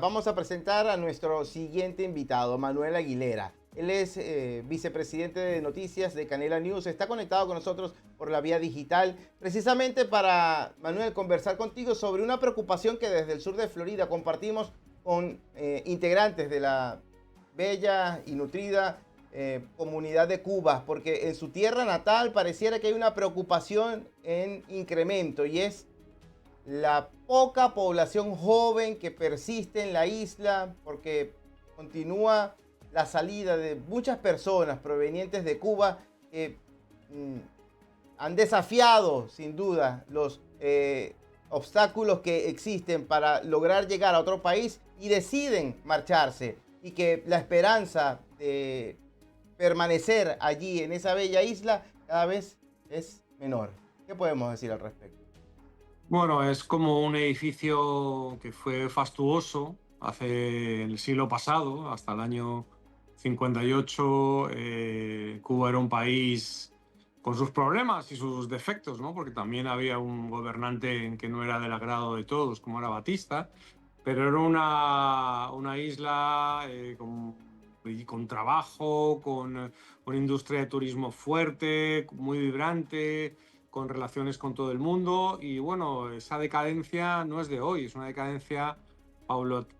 Vamos a presentar a nuestro siguiente invitado, Manuel Aguilera. Él es vicepresidente de noticias de Canela News. Está conectado con nosotros por la vía digital, precisamente para, Manuel, conversar contigo sobre una preocupación que desde el sur de Florida compartimos con integrantes de la bella y nutrida comunidad de Cuba, porque en su tierra natal pareciera que hay una preocupación en incremento y es la poca población joven que persiste en la isla, porque continúa la salida de muchas personas provenientes de Cuba que mm, han desafiado sin duda los obstáculos que existen para lograr llegar a otro país y deciden marcharse, y que la esperanza de permanecer allí en esa bella isla cada vez es menor. ¿Qué podemos decir al respecto? Bueno, es como un edificio que fue fastuoso hace el siglo pasado, hasta el año 58. Cuba era un país con sus problemas y sus defectos, ¿no? Porque también había un gobernante que no era del agrado de todos, como era Batista, pero era una isla con trabajo, con una industria de turismo fuerte, muy vibrante, con relaciones con todo el mundo. Y bueno, esa decadencia no es de hoy, es una decadencia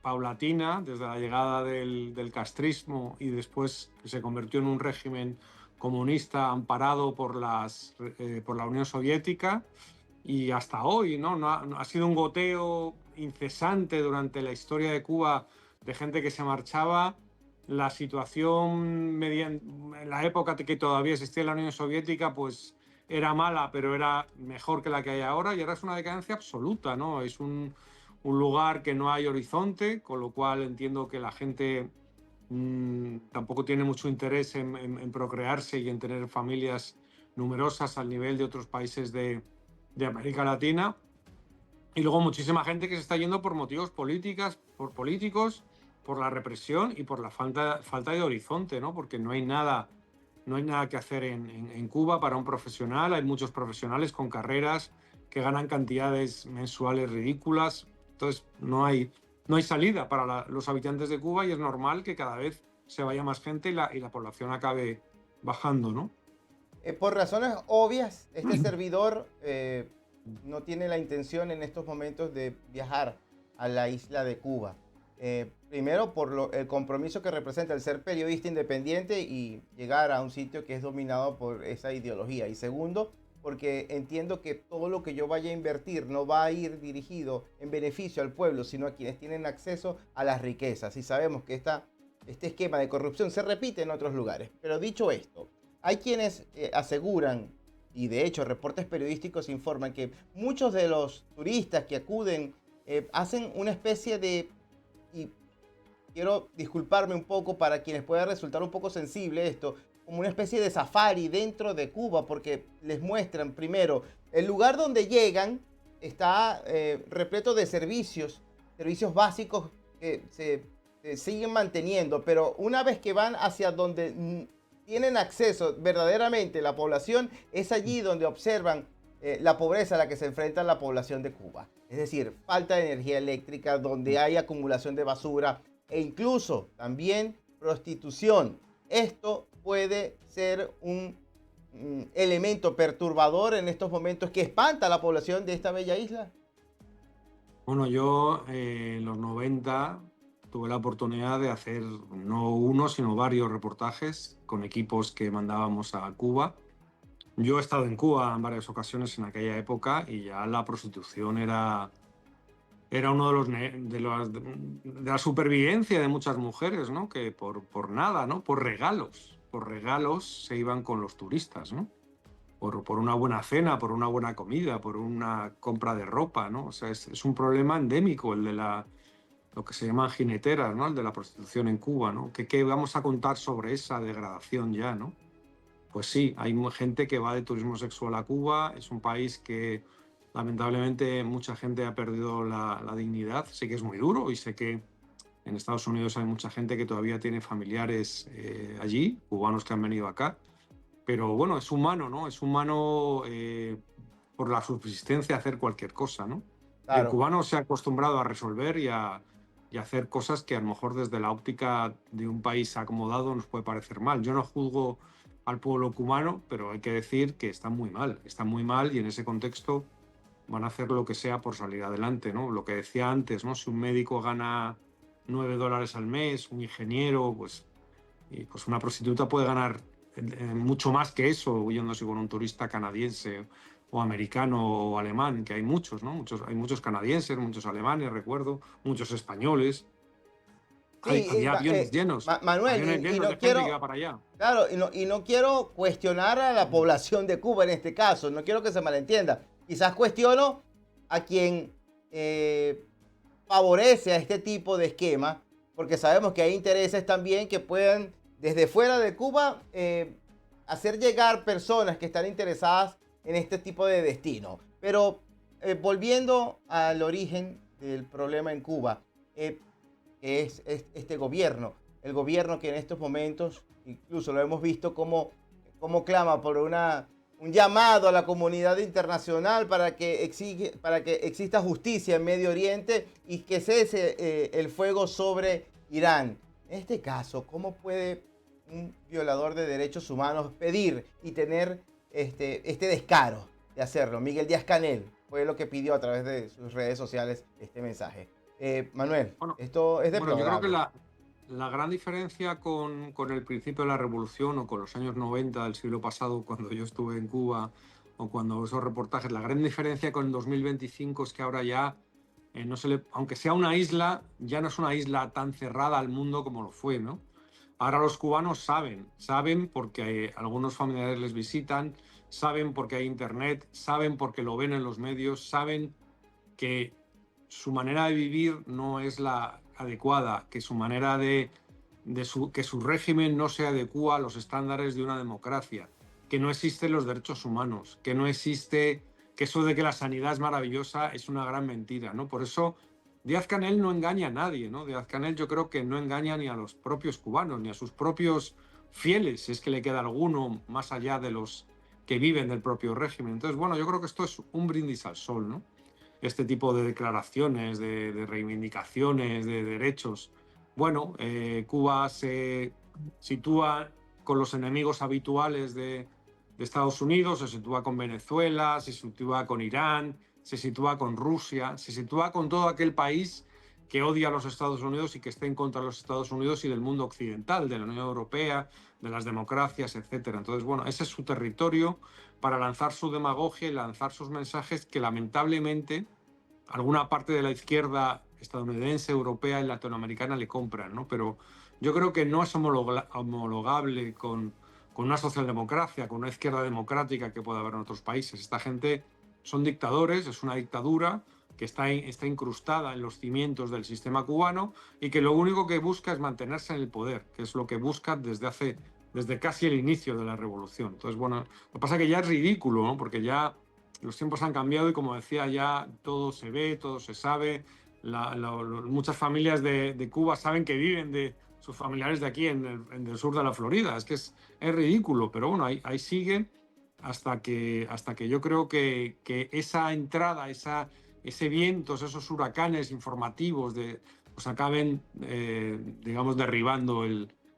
paulatina desde la llegada del castrismo, y después se convirtió en un régimen comunista amparado por la Unión Soviética, y hasta hoy, ¿no? Ha sido un goteo incesante durante la historia de Cuba de gente que se marchaba. La situación en la época que todavía existía la Unión Soviética, pues era mala, pero era mejor que la que hay ahora, y ahora es una decadencia absoluta, ¿no? Es un lugar que no hay horizonte, con lo cual entiendo que la gente tampoco tiene mucho interés en procrearse y en tener familias numerosas al nivel de otros países de América Latina. Y luego muchísima gente que se está yendo por motivos políticos, por la represión y por la falta de horizonte, ¿no? Porque no hay nada que hacer en Cuba para un profesional. Hay muchos profesionales con carreras que ganan cantidades mensuales ridículas. Entonces no hay salida para los habitantes de Cuba, y es normal que cada vez se vaya más gente y la población acabe bajando, ¿no? Por razones obvias, este servidor no tiene la intención en estos momentos de viajar a la isla de Cuba. Primero, por el compromiso que representa el ser periodista independiente y llegar a un sitio que es dominado por esa ideología. Y segundo, porque entiendo que todo lo que yo vaya a invertir no va a ir dirigido en beneficio al pueblo, sino a quienes tienen acceso a las riquezas. Y sabemos que este esquema de corrupción se repite en otros lugares. Pero dicho esto, hay quienes aseguran, y de hecho reportes periodísticos informan, que muchos de los turistas que acuden hacen una especie de, y quiero disculparme un poco para quienes pueda resultar un poco sensible esto, como una especie de safari dentro de Cuba, porque les muestran primero el lugar donde llegan está repleto de servicios básicos que se siguen manteniendo, pero una vez que van hacia donde tienen acceso verdaderamente la población, es allí donde observan la pobreza a la que se enfrenta la población de Cuba. Es decir, falta de energía eléctrica, donde hay acumulación de basura e incluso también prostitución. Esto puede ser un elemento perturbador en estos momentos que espanta a la población de esta bella isla. Bueno, yo en los 90 tuve la oportunidad de hacer no uno, sino varios reportajes con equipos que mandábamos a Cuba. Yo he estado en Cuba en varias ocasiones en aquella época, y ya la prostitución era uno de de la supervivencia de muchas mujeres, ¿no? Que por nada, ¿no? Por regalos se iban con los turistas, ¿no? Por una buena cena, por una buena comida, por una compra de ropa, ¿no? O sea, es un problema endémico el de lo que se llaman jineteras, ¿no? El de la prostitución en Cuba, ¿no? ¿Qué vamos a contar sobre esa degradación ya, ¿no? Pues sí, hay gente que va de turismo sexual a Cuba. Es un país que lamentablemente mucha gente ha perdido la dignidad. Sé que es muy duro, y sé que en Estados Unidos hay mucha gente que todavía tiene familiares allí, cubanos que han venido acá. Pero bueno, es humano, ¿no? Es humano por la subsistencia hacer cualquier cosa, ¿no? El Claro, cubano se ha acostumbrado a resolver y hacer cosas que a lo mejor desde la óptica de un país acomodado nos puede parecer mal. Yo no juzgo al pueblo cubano, pero hay que decir que está muy mal y en ese contexto van a hacer lo que sea por salir adelante, ¿no? Lo que decía antes, ¿no? Si un médico gana $9 al mes, un ingeniero, pues una prostituta puede ganar mucho más que eso, yéndose con un turista canadiense o americano o alemán, que hay muchos, ¿no? Hay muchos canadienses, muchos alemanes, recuerdo, muchos españoles. Sí, Había Manuel, aviones y llenos de no gente que quiero, iba para allá. claro, y no quiero cuestionar a la población de Cuba en este caso, no quiero que se malentienda. Quizás cuestiono a quien favorece a este tipo de esquema, porque sabemos que hay intereses también que puedan, desde fuera de Cuba, hacer llegar personas que están interesadas en este tipo de destino. Pero volviendo al origen del problema en Cuba, es este gobierno, el gobierno que en estos momentos, incluso lo hemos visto como clama por un llamado a la comunidad internacional para que exista justicia en Medio Oriente y que cese el fuego sobre Irán. En este caso, ¿cómo puede un violador de derechos humanos pedir y tener este descaro de hacerlo? Miguel Díaz-Canel fue lo que pidió a través de sus redes sociales este mensaje. Manuel, Bueno, esto es yo creo que deplorable. la gran diferencia con el principio de la revolución o con los años 90 del siglo pasado, cuando yo estuve en Cuba, o cuando esos reportajes, la gran diferencia con el 2025 es que ahora ya, no se le, aunque sea una isla, ya no es una isla tan cerrada al mundo como lo fue, ¿no? Ahora los cubanos saben porque algunos familiares les visitan, saben porque hay internet, saben porque lo ven en los medios, saben que su manera de vivir no es la adecuada, que su manera que su régimen no se adecua a los estándares de una democracia, que no existen los derechos humanos, que no existe, que eso de que la sanidad es maravillosa es una gran mentira, ¿no? Por eso Díaz-Canel no engaña a nadie, ¿no? Díaz-Canel yo creo que no engaña ni a los propios cubanos, ni a sus propios fieles, si es que le queda alguno más allá de los que viven del propio régimen. Entonces, bueno, yo creo que esto es un brindis al sol, ¿no? Este tipo de declaraciones, de reivindicaciones, de derechos. Bueno, Cuba se sitúa con los enemigos habituales de Estados Unidos, se sitúa con Venezuela, se sitúa con Irán, se sitúa con Rusia, se sitúa con todo aquel país que odia a los Estados Unidos y que esté en contra de los Estados Unidos y del mundo occidental, de la Unión Europea, de las democracias, etcétera. Entonces, bueno, ese es su territorio para lanzar su demagogia y lanzar sus mensajes que lamentablemente alguna parte de la izquierda estadounidense, europea y latinoamericana le compran, ¿no? Pero yo creo que no es homologable con una socialdemocracia, con una izquierda democrática que pueda haber en otros países. Esta gente son dictadores, es una dictadura que está incrustada en los cimientos del sistema cubano y que lo único que busca es mantenerse en el poder, que es lo que busca desde casi el inicio de la revolución. Entonces, bueno, lo que pasa es que ya es ridículo, ¿no? Porque ya los tiempos han cambiado y, como decía, ya todo se ve, todo se sabe. Muchas familias de Cuba saben que viven de sus familiares de aquí en el sur de la Florida. Es que es ridículo, pero bueno, ahí sigue hasta que yo creo que esa entrada, ese vientos, esos huracanes informativos pues acaben, digamos, derribando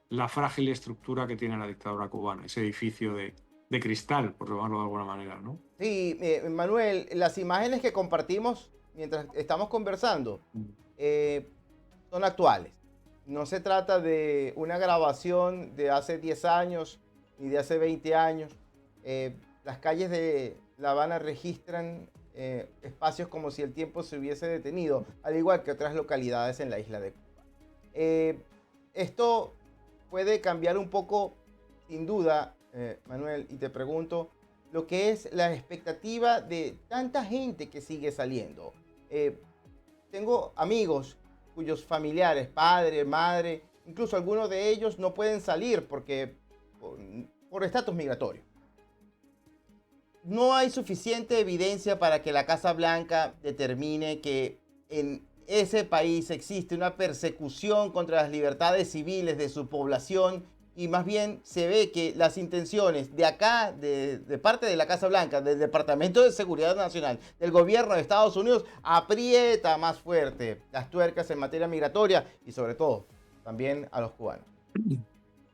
la frágil estructura que tiene la dictadura cubana, ese edificio de cristal, por llamarlo de alguna manera, ¿no? Sí, Manuel, las imágenes que compartimos mientras estamos conversando eh, son actuales. No se trata de una grabación de hace 10 años ni de hace 20 años. Las calles de La Habana registran espacios como si el tiempo se hubiese detenido, al igual que otras localidades en la isla de Cuba. Esto puede cambiar un poco, sin duda, Manuel, y te pregunto, lo que es la expectativa de tanta gente que sigue saliendo. Eh, Tengo amigos cuyos familiares, padre, madre, incluso algunos de ellos no pueden salir por estatus migratorio. No hay suficiente evidencia para que la Casa Blanca determine que en ese país existe una persecución contra las libertades civiles de su población y más bien se ve que las intenciones de acá, de parte de la Casa Blanca, del Departamento de Seguridad Nacional, del gobierno de Estados Unidos, aprieta más fuerte las tuercas en materia migratoria y sobre todo también a los cubanos.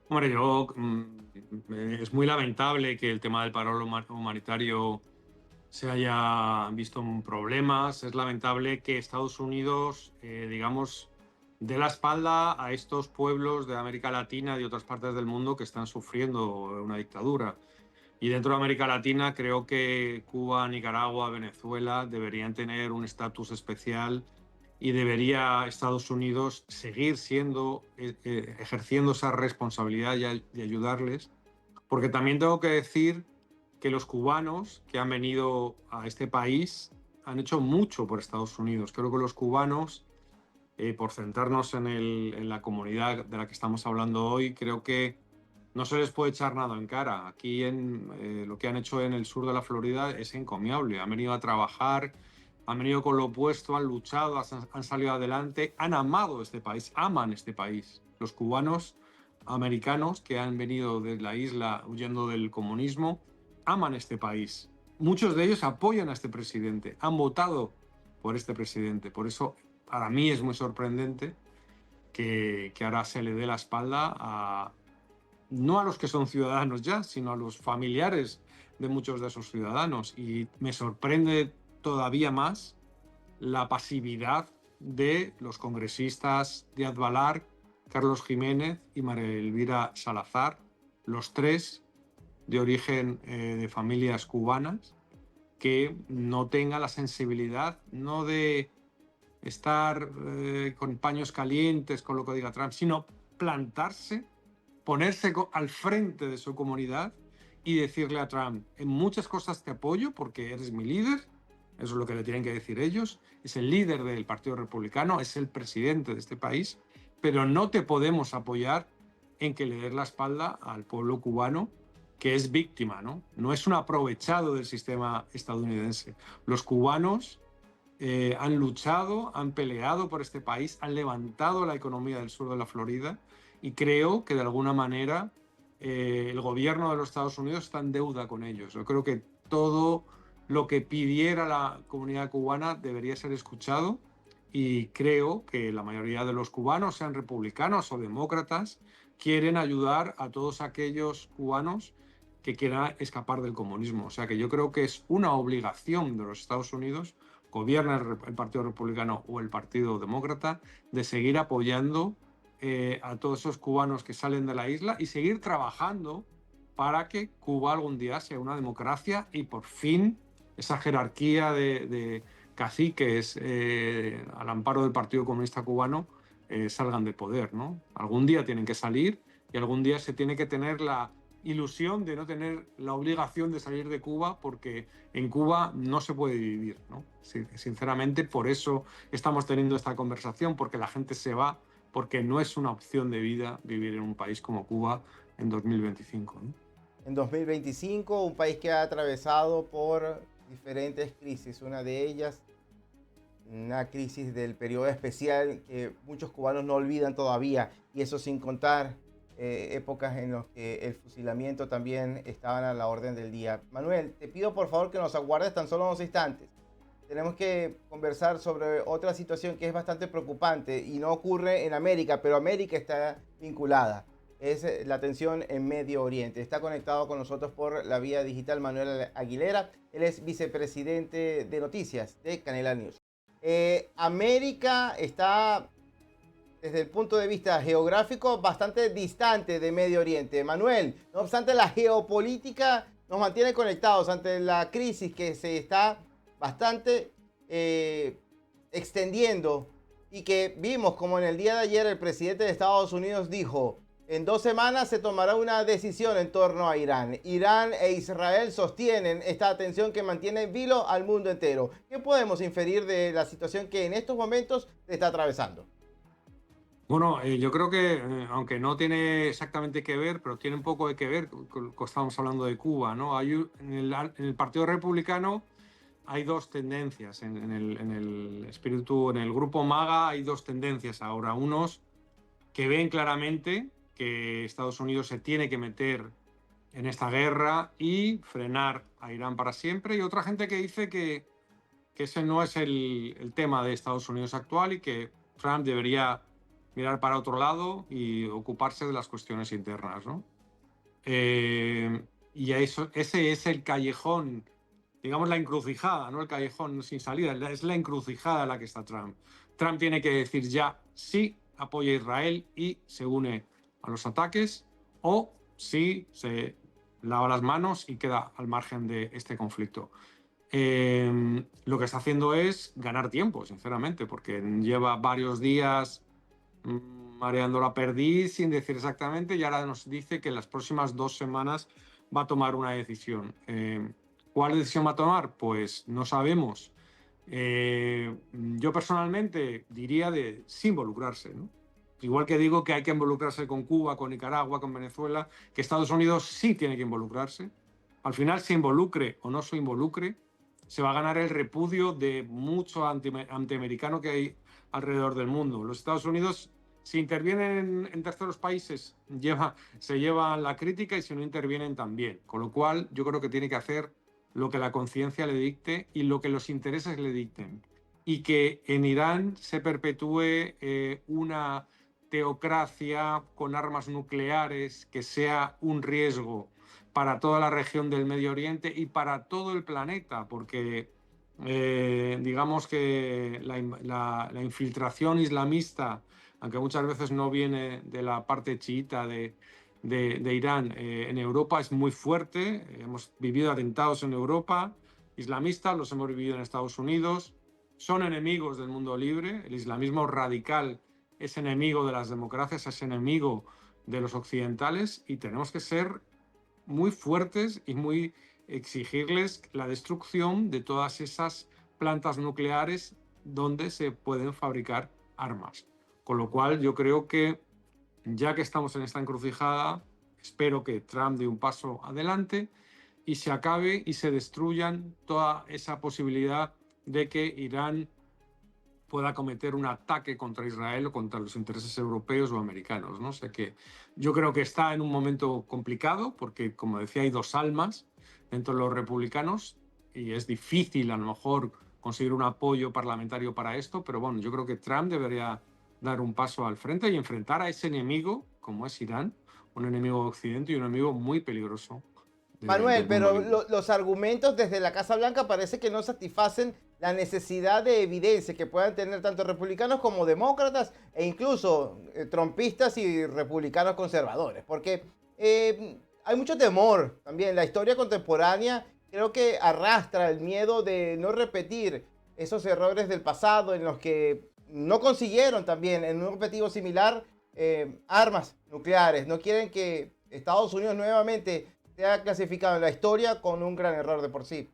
Hombre, es muy lamentable que el tema del paro humanitario se haya visto en problemas. Es lamentable que Estados Unidos, digamos, dé la espalda a estos pueblos de América Latina y de otras partes del mundo que están sufriendo una dictadura. Y dentro de América Latina creo que Cuba, Nicaragua, Venezuela deberían tener un estatus especial y debería Estados Unidos seguir ejerciendo esa responsabilidad de ayudarles. Porque también tengo que decir que los cubanos que han venido a este país han hecho mucho por Estados Unidos. Creo que los cubanos, por centrarnos en la comunidad de la que estamos hablando hoy, creo que no se les puede echar nada en cara. Aquí lo que han hecho en el sur de la Florida es encomiable. Han venido a trabajar, han venido con lo opuesto, han luchado, han salido adelante, han amado este país, aman este país. Los cubanos americanos que han venido de la isla huyendo del comunismo aman este país. Muchos de ellos apoyan a este presidente, han votado por este presidente. Por eso, para mí es muy sorprendente que ahora se le dé la espalda no a los que son ciudadanos ya, sino a los familiares de muchos de esos ciudadanos. Y me sorprende todavía más la pasividad de los congresistas Díaz Balart, Carlos Jiménez y María Elvira Salazar, los tres de origen de familias cubanas, que no tengan la sensibilidad no de estar con paños calientes con lo que diga Trump, sino plantarse, ponerse al frente de su comunidad y decirle a Trump: en muchas cosas te apoyo porque eres mi líder. Eso es lo que le tienen que decir ellos. Es el líder del Partido Republicano, es el presidente de este país, pero no te podemos apoyar en que le des la espalda al pueblo cubano, que es víctima, ¿no? No es un aprovechado del sistema estadounidense. Los cubanos han luchado, han peleado por este país, han levantado la economía del sur de la Florida, y creo que de alguna manera el gobierno de los Estados Unidos está en deuda con ellos. Yo creo que todo lo que pidiera la comunidad cubana debería ser escuchado, y creo que la mayoría de los cubanos, sean republicanos o demócratas, quieren ayudar a todos aquellos cubanos que quieran escapar del comunismo. O sea que yo creo que es una obligación de los Estados Unidos, gobierna el Partido Republicano o el Partido Demócrata, de seguir apoyando a todos esos cubanos que salen de la isla y seguir trabajando para que Cuba algún día sea una democracia y por fin esa jerarquía de caciques al amparo del Partido Comunista Cubano salgan de poder, ¿no? Algún día tienen que salir y algún día se tiene que tener la ilusión de no tener la obligación de salir de Cuba, porque en Cuba no se puede vivir, ¿no? Sinceramente, por eso estamos teniendo esta conversación, porque la gente se va, porque no es una opción de vida vivir en un país como Cuba en 2025, ¿no? En 2025, un país que ha atravesado por diferentes crisis, una de ellas, una crisis del periodo especial que muchos cubanos no olvidan todavía, y eso sin contar épocas en las que el fusilamiento también estaban a la orden del día. Manuel, te pido por favor que nos aguardes tan solo unos instantes. Tenemos que conversar sobre otra situación que es bastante preocupante y no ocurre en América, pero América está vinculada. Es la tensión en Medio Oriente. Está conectado con nosotros por la vía digital Manuel Aguilera. Él es vicepresidente de noticias de Canela News. América está, desde el punto de vista geográfico, bastante distante de Medio Oriente. Manuel, no obstante, la geopolítica nos mantiene conectados ante la crisis que se está bastante extendiendo, y que vimos como en el día de ayer el presidente de Estados Unidos dijo: en 2 semanas se tomará una decisión en torno a Irán. Irán e Israel sostienen esta tensión que mantiene en vilo al mundo entero. ¿Qué podemos inferir de la situación que en estos momentos se está atravesando? Bueno, yo creo que, aunque no tiene exactamente que ver, pero tiene un poco de que ver con lo que estamos hablando de Cuba, ¿no? En el Partido Republicano hay dos tendencias. En el espíritu, en el grupo MAGA hay dos tendencias ahora. Unos que ven claramente que Estados Unidos se tiene que meter en esta guerra y frenar a Irán para siempre, y otra gente que dice que ese no es el tema de Estados Unidos actual y que Trump debería mirar para otro lado y ocuparse de las cuestiones internas, ¿no? Y ese es el callejón, digamos la encrucijada, no el callejón sin salida, es la encrucijada en la que está Trump. Trump tiene que decir ya sí apoya a Israel y se une a los ataques, o sí se lava las manos y queda al margen de este conflicto. Lo que está haciendo es ganar tiempo, sinceramente, porque lleva varios días mareando la perdiz sin decir exactamente, y ahora nos dice que en las próximas 2 semanas va a tomar una decisión. ¿Cuál decisión va a tomar? Pues no sabemos. Yo personalmente diría de sí involucrarse, ¿no? Igual que digo que hay que involucrarse con Cuba, con Nicaragua, con Venezuela, que Estados Unidos sí tiene que involucrarse. Al final, se involucre o no se involucre, se va a ganar el repudio de mucho antiamericano que hay alrededor del mundo. Los Estados Unidos, si intervienen en terceros países, se llevan la crítica, y si no intervienen también. Con lo cual, yo creo que tiene que hacer lo que la conciencia le dicte y lo que los intereses le dicten. Y que en Irán se perpetúe una teocracia con armas nucleares que sea un riesgo para toda la región del Medio Oriente y para todo el planeta, porque digamos que la infiltración islamista, aunque muchas veces no viene de la parte chiita de Irán, en Europa es muy fuerte. Hemos vivido atentados en Europa islamistas, los hemos vivido en Estados Unidos. Son enemigos del mundo libre. El islamismo radical es enemigo de las democracias, es enemigo de los occidentales, y tenemos que ser muy fuertes y muy exigirles la destrucción de todas esas plantas nucleares donde se pueden fabricar armas. Con lo cual, yo creo que ya que estamos en esta encrucijada, espero que Trump dé un paso adelante y se acabe y se destruyan toda esa posibilidad de que Irán pueda cometer un ataque contra Israel o contra los intereses europeos o americanos, ¿no? O sea que yo creo que está en un momento complicado porque, como decía, hay 2 almas dentro de los republicanos y es difícil a lo mejor conseguir un apoyo parlamentario para esto, pero bueno, yo creo que Trump debería dar un paso al frente y enfrentar a ese enemigo, como es Irán, un enemigo de Occidente y un enemigo muy peligroso Manuel, del mundo pero libre. los argumentos desde la Casa Blanca parece que no satisfacen la necesidad de evidencia que puedan tener tanto republicanos como demócratas e incluso trompistas y republicanos conservadores, porque hay mucho temor también. La historia contemporánea creo que arrastra el miedo de no repetir esos errores del pasado en los que no consiguieron también en un objetivo similar armas nucleares. No quieren que Estados Unidos nuevamente se ha clasificado en la historia con un gran error de por sí.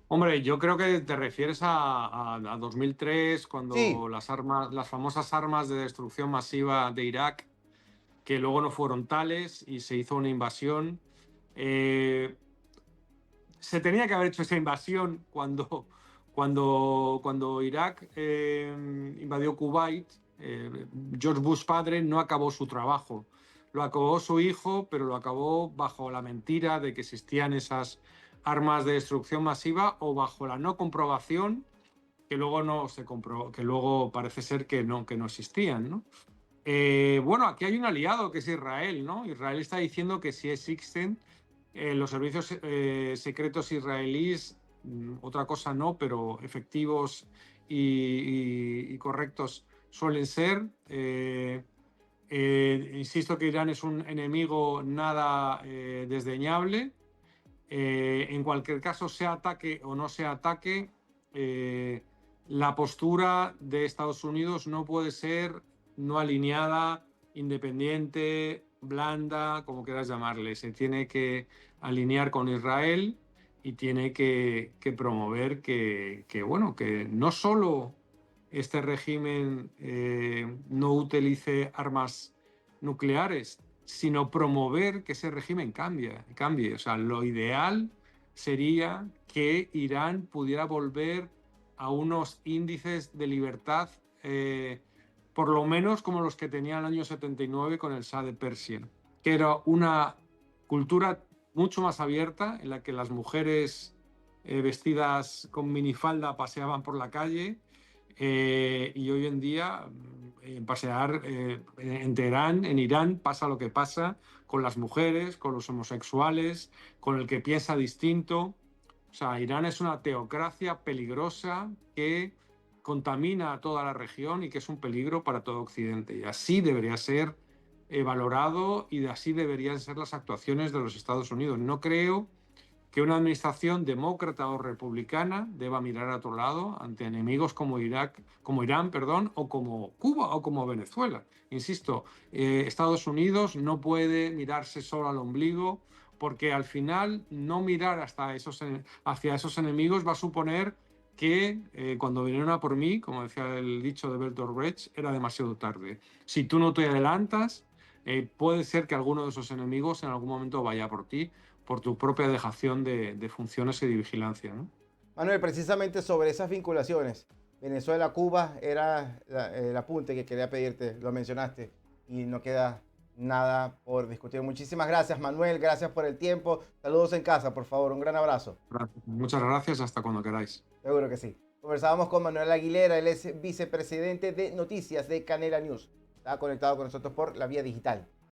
Hombre, yo creo que te refieres a 2003, Sí, cuando las famosas armas de destrucción masiva de Irak, que luego no fueron tales y se hizo una invasión. Eh, Se tenía que haber hecho esa invasión cuando Irak invadió Kuwait. George Bush padre no acabó su trabajo. Lo acabó su hijo, pero lo acabó bajo la mentira de que existían esas armas de destrucción masiva, o bajo la no comprobación, que luego no se comprobó, que luego parece ser que no existían, ¿no? Bueno, aquí hay un aliado que es Israel, ¿no? Israel está diciendo que sí existen los servicios secretos israelíes, otra cosa no, pero efectivos y correctos suelen ser. Insisto que Irán es un enemigo nada desdeñable. En cualquier caso, sea ataque o no sea ataque, la postura de Estados Unidos no puede ser no alineada, independiente, blanda, como quieras llamarle. Se tiene que alinear con Israel y tiene que promover bueno, que no solo este régimen no utilice armas nucleares, sino promover que ese régimen cambie. O sea, lo ideal sería que Irán pudiera volver a unos índices de libertad por lo menos como los que tenía el año 79 con el Shah de Persia, que era una cultura mucho más abierta en la que las mujeres vestidas con minifalda paseaban por la calle, y hoy en día pasear en Teherán, en Irán, pasa lo que pasa con las mujeres, con los homosexuales, con el que piensa distinto. O sea, Irán es una teocracia peligrosa que contamina a toda la región y que es un peligro para todo Occidente. Y así debería ser valorado y así deberían ser las actuaciones de los Estados Unidos. No creo que una administración demócrata o republicana deba mirar a otro lado ante enemigos como Irán, perdón, o como Cuba o como Venezuela. Insisto, Estados Unidos no puede mirarse solo al ombligo, porque al final no mirar hacia esos enemigos va a suponer que cuando vinieron a por mí, como decía el dicho de Bertolt Brecht, era demasiado tarde. Si tú no te adelantas, puede ser que alguno de esos enemigos en algún momento vaya por ti, por tu propia dejación de funciones y de vigilancia, ¿no? Manuel, precisamente sobre esas vinculaciones, Venezuela-Cuba era el apunte que quería pedirte, lo mencionaste y no queda nada por discutir. Muchísimas gracias, Manuel, gracias por el tiempo. Saludos en casa, por favor, un gran abrazo. Muchas gracias, hasta cuando queráis. Seguro que sí. Conversábamos con Manuel Aguilera, él es vicepresidente de noticias de Canela News. Está conectado con nosotros por la vía digital.